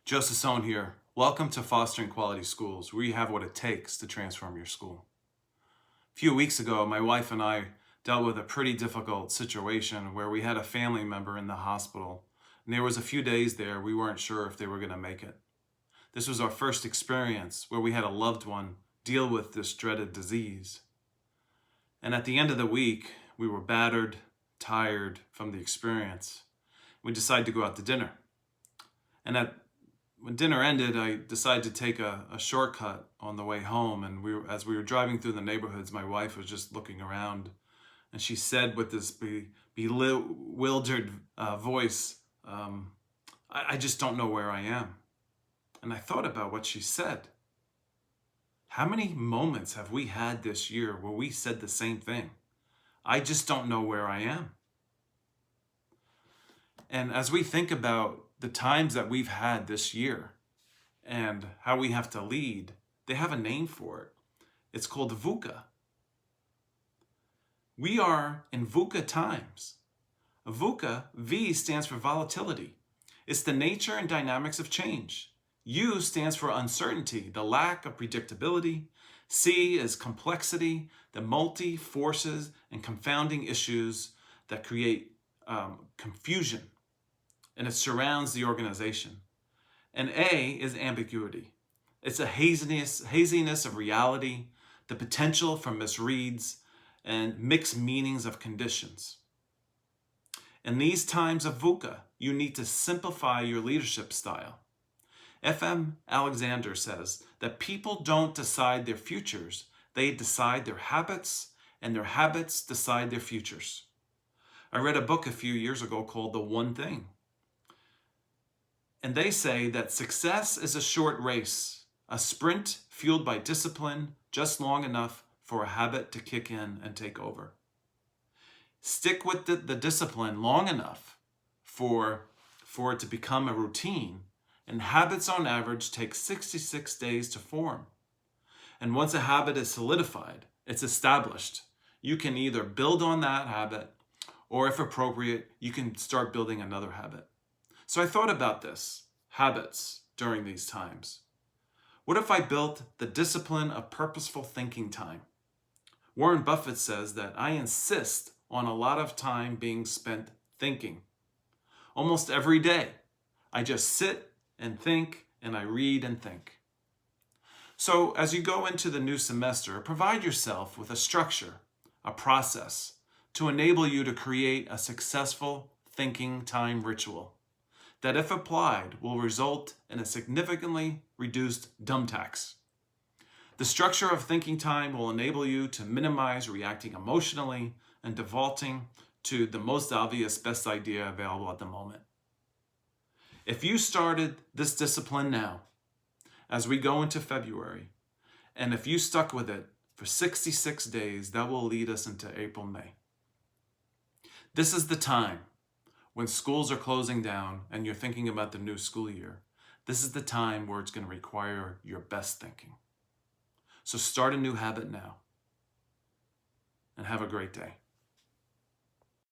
Joe Sassone here. Welcome to Fostering Quality Schools, where you have what it takes to transform your school. A few weeks ago, my wife and I dealt with a pretty difficult situation where we had a family member in the hospital, and there was a few days there we weren't sure if they were going to make it. This was our first experience where we had a loved one deal with this dreaded disease. And at the end of the week, we were battered, tired from the experience. We decided to go out to dinner. And when dinner ended, I decided to take a shortcut on the way home. And as we were driving through the neighborhoods, my wife was just looking around. And she said with this bewildered voice, I just don't know where I am. And I thought about what she said. How many moments have we had this year where we said the same thing? I just don't know where I am. And as we think about the times that we've had this year and how we have to lead, they have a name for it. It's called VUCA. We are in VUCA times. VUCA, V stands for volatility. It's the nature and dynamics of change. U stands for uncertainty, the lack of predictability. C is complexity, the multi-forces and confounding issues that create confusion. And it surrounds the organization. And A is ambiguity. It's a haziness of reality, the potential for misreads, and mixed meanings of conditions. In these times of VUCA, you need to simplify your leadership style. F.M. Alexander says that people don't decide their futures, they decide their habits, and their habits decide their futures. I read a book a few years ago called The One Thing. And they say that success is a short race, a sprint fueled by discipline just long enough for a habit to kick in and take over. Stick with the discipline long enough for it to become a routine, and habits on average take 66 days to form. And once a habit is solidified, it's established, you can either build on that habit, or if appropriate, you can start building another habit. So I thought about this, habits, during these times. What if I built the discipline of purposeful thinking time? Warren Buffett says that I insist on a lot of time being spent thinking. Almost every day, I just sit and think, and I read and think. So as you go into the new semester, provide yourself with a structure, a process, to enable you to create a successful thinking time ritual that, if applied, will result in a significantly reduced dumb tax. The structure of thinking time will enable you to minimize reacting emotionally and defaulting to the most obvious best idea available at the moment. If you started this discipline now, as we go into February, and if you stuck with it for 66 days, that will lead us into April, May. This is the time when schools are closing down and you're thinking about the new school year. This is the time where it's going to require your best thinking. So start a new habit now, and have a great day.